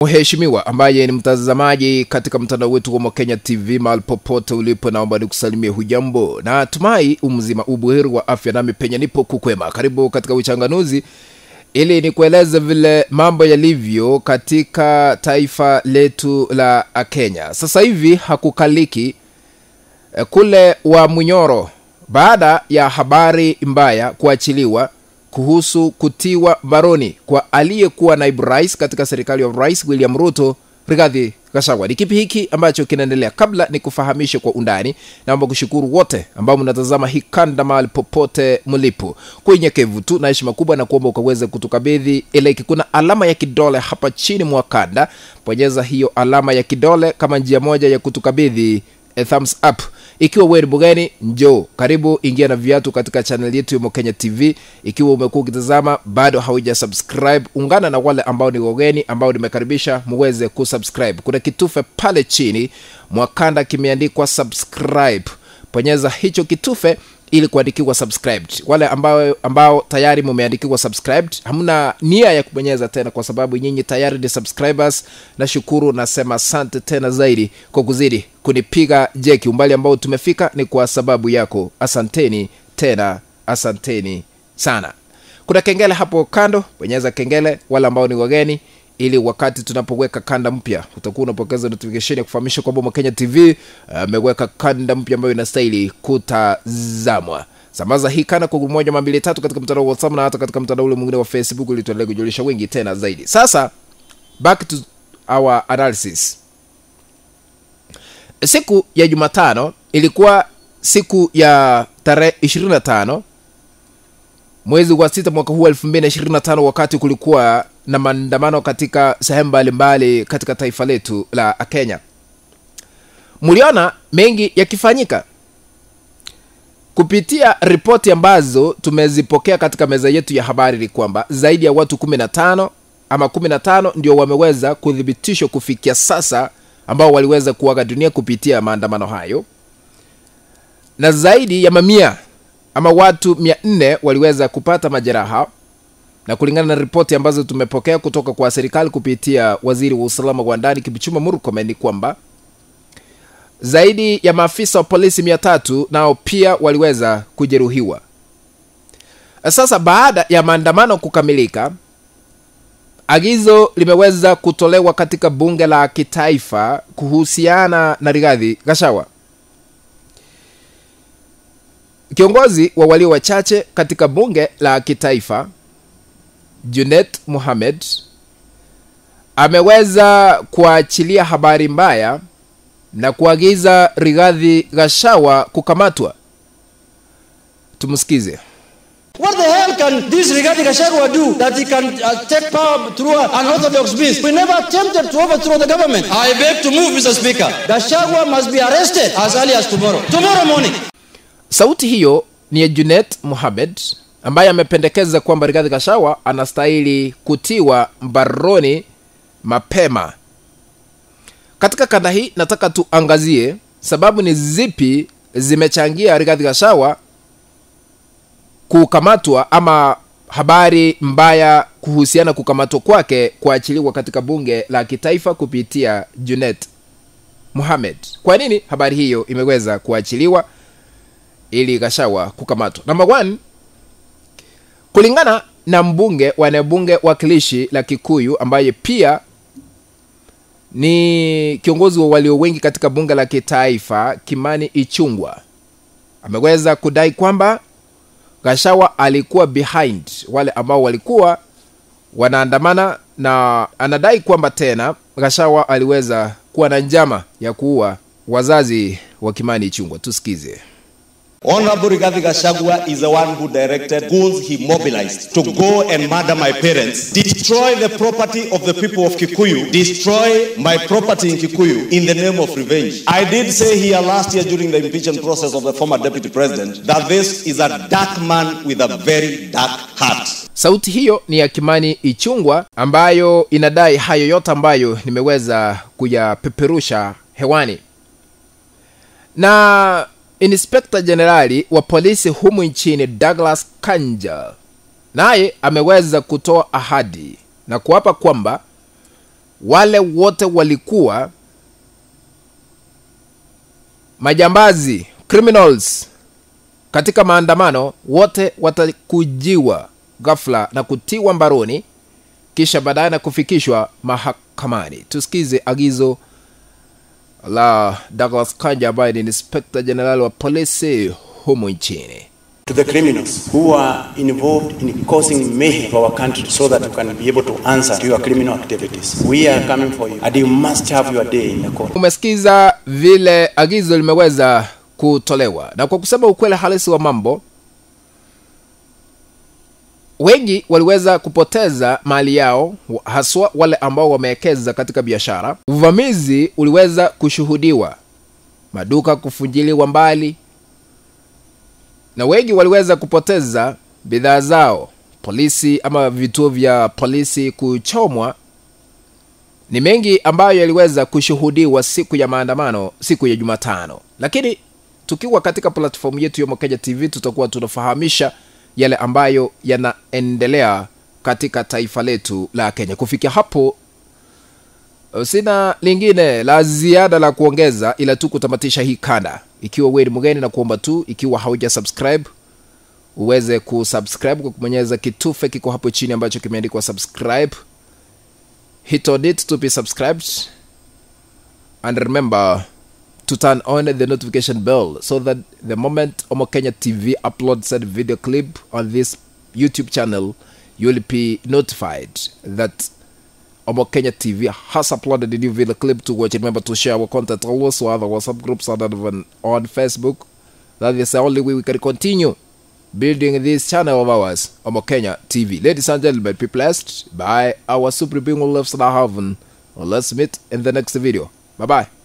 Mheshimiwa ambaye ni mtazamaji katika mtandao wetu wa Mkenya TV mahali popote ulipo, naomba nikusalimie hujambo na tumai umzima ubuheri wa afya, nami penye nipo kukwema. Karibu katika uchanganuzi ili nikueleze vile mambo yalivyo katika taifa letu la Kenya. Sasa hivi hakukaliki kule wa Munyoro baada ya habari mbaya kuachiliwa kuhusu kutiwa baroni kwa aliyekuwa naibu rais katika serikali ya Rais William Ruto, Rigathi Gachagua. Ni kipi hiki ambacho kinaendelea? Kabla nikufahamishe kwa undani, naomba kushukuru wote ambao mnatazama hii kanda mahali popote mlipo. Kwa unyenyekevu tu na heshima kubwa na kuomba ukaweze kutukabidhi ile kuna alama ya kidole hapa chini mwa kanda. Bonyeza hiyo alama ya kidole kama njia moja ya kutukabidhi a thumbs up. Ikiwa wewe ni mgeni, njoo karibu, ingia na viatu katika channel yetu ya Mkenya TV. Ikiwa umekuwa ukitazama bado hauja subscribe, ungana na wale ambao ni wageni ambao nimekaribisha muweze kusubscribe. Kuna kitufe pale chini mwakanda kimeandikwa subscribe. Bonyeza hicho kitufe ili kuandikiwa subscribed. Wale ambao tayari mumeandikiwa subscribed, hamna nia ya kubonyeza tena kwa sababu nyinyi tayari ni subscribers. Nashukuru, nasema asante tena zaidi kwa kuzidi kunipiga jeki. Umbali ambao tumefika ni kwa sababu yako. Asanteni tena, asanteni sana. Kuna kengele hapo kando, bonyeza kengele wale ambao ni wageni, ili wakati tunapoweka kanda mpya utakuwa unapokeza notification ya kufahamisha kwamba Mkenya TV ameweka kanda mpya ambayo inastahili kutazamwa. Samaza hii kanda kwa 1 2 3 katika mtandao wa WhatsApp na hata katika mtandao ule mwingine wa Facebook ili tuendelee kujulisha wengi tena zaidi. Sasa back to our analysis. Siku ya Jumatano ilikuwa siku ya tarehe 25 mwezi wa 6 mwaka huu 2025, wakati kulikuwa na maandamano katika sehemu mbalimbali katika taifa letu la Kenya. Muliona mengi yakifanyika kupitia ripoti ambazo tumezipokea katika meza yetu ya habari. Ni kwamba zaidi ya watu 15 ndio wameweza kudhibitishwa kufikia sasa ambao waliweza kuaga dunia kupitia maandamano hayo, na zaidi ya mamia ama watu 400 waliweza kupata majeraha. Na kulingana na ripoti ambazo tumepokea kutoka kwa serikali kupitia waziri wa usalama wa ndani Kipchumba Murkomen, ni kwamba zaidi ya maafisa wa polisi 300 nao pia waliweza kujeruhiwa. Sasa baada ya maandamano kukamilika, agizo limeweza kutolewa katika bunge la kitaifa kuhusiana na Rigathi Gachagua. Kiongozi wa walio wachache katika bunge la kitaifa Junet Mohamed ameweza kuachilia habari mbaya na kuagiza Rigathi Gachagua kukamatwa. Tumsikize. What the hell can this Rigathi Gachagua do that he can take power through an orthodox means? We never attempted to overthrow the government. I beg to move, Mr. Speaker. Gachagua must be arrested as early as tomorrow morning. Sauti hiyo ni ya Junet Mohamed ambaye amependekeza kwamba Rigathi Gachagua anastahili kutiwa mbaroni mapema. Katika kanda hii nataka tuangazie sababu ni zipi zimechangia Rigathi Gachagua kukamatwa, ama habari mbaya kuhusiana kukamatwa kwake kuachiliwa katika bunge la kitaifa kupitia Junet Mohamed. Kwa nini habari hiyo imeweza kuachiliwa ili Gachagua kukamatwa? Number 1, kulingana na mbunge wakilishi la Kikuyu ambaye pia ni kiongozi wa walio wengi katika bunge la kitaifa, Kimani Ichung'wah, ameweza kudai kwamba Gachagua alikuwa behind wale ambao walikuwa wanaandamana, na anadai kwamba tena Gachagua aliweza kuwa na njama ya kuua wazazi wa Kimani Ichung'wah. Tusikize. Honorable Rigathi Gachagua is the one who directed schools he mobilized to go and murder my parents, destroy the property of the people of Kikuyu, destroy my property in Kikuyu in the name of revenge. I did say here last year during the impeachment process of the former deputy president that this is a dark man with a very dark heart. Sauti hiyo ni ya Kimani Ichung'wah ambayo inadai hayo yote ambayo nimeweza kuyapeperusha hewani. Na Inspector Generali wa polisi humu nchini Douglas Kanja naye ameweza kutoa ahadi na kuapa kwamba wale wote walikuwa majambazi, criminals katika maandamano, wote watakujiwa ghafla na kutiwa mbaroni kisha baadaye na kufikishwa mahakamani. Tusikize agizo la Douglas Kanja ambaye ni Inspector General wa polisi humu nchini. To the criminals who are involved in causing mayhem for our country so that you can be able to answer to your criminal activities. We are coming for you and you must have your day in the court. Umesikiza vile agizo limeweza kutolewa, na kwa kusema ukweli halisi wa mambo, wengi waliweza kupoteza mali yao, haswa wale ambao wamewekeza katika biashara. Uvamizi uliweza kushuhudiwa, maduka kufungiliwa mbali, na wengi waliweza kupoteza bidhaa zao, polisi ama vituo vya polisi kuchomwa. Ni mengi ambayo yaliweza kushuhudiwa siku ya maandamano, siku ya Jumatano. Lakini tukiwa katika platform yetu ya Omokenya TV tutakuwa tunafahamisha yale ambayo yanaendelea katika taifa letu la Kenya. Kufikia hapo sina lingine la ziada la kuongeza ila tu kutamatisha hii kanda. Ikiwa wewe ni mgeni na kuomba tu, ikiwa hauja subscribe uweze kusubscribe kwa kubonyeza kitufe kiko hapo chini ambacho kimeandikwa subscribe. Hit on it to be subscribed and remember to turn on the notification bell so that the moment Omokenya TV uploads a video clip on this YouTube channel, you'll be notified that Omokenya TV has uploaded a new video clip to watch. Remember to share our content also other WhatsApp groups and on Facebook. That is the only way we can continue building this channel of ours, Omokenya TV. Ladies and gentlemen, be blessed by our supreme being who lives in heaven. Let's meet in the next video. Bye-bye.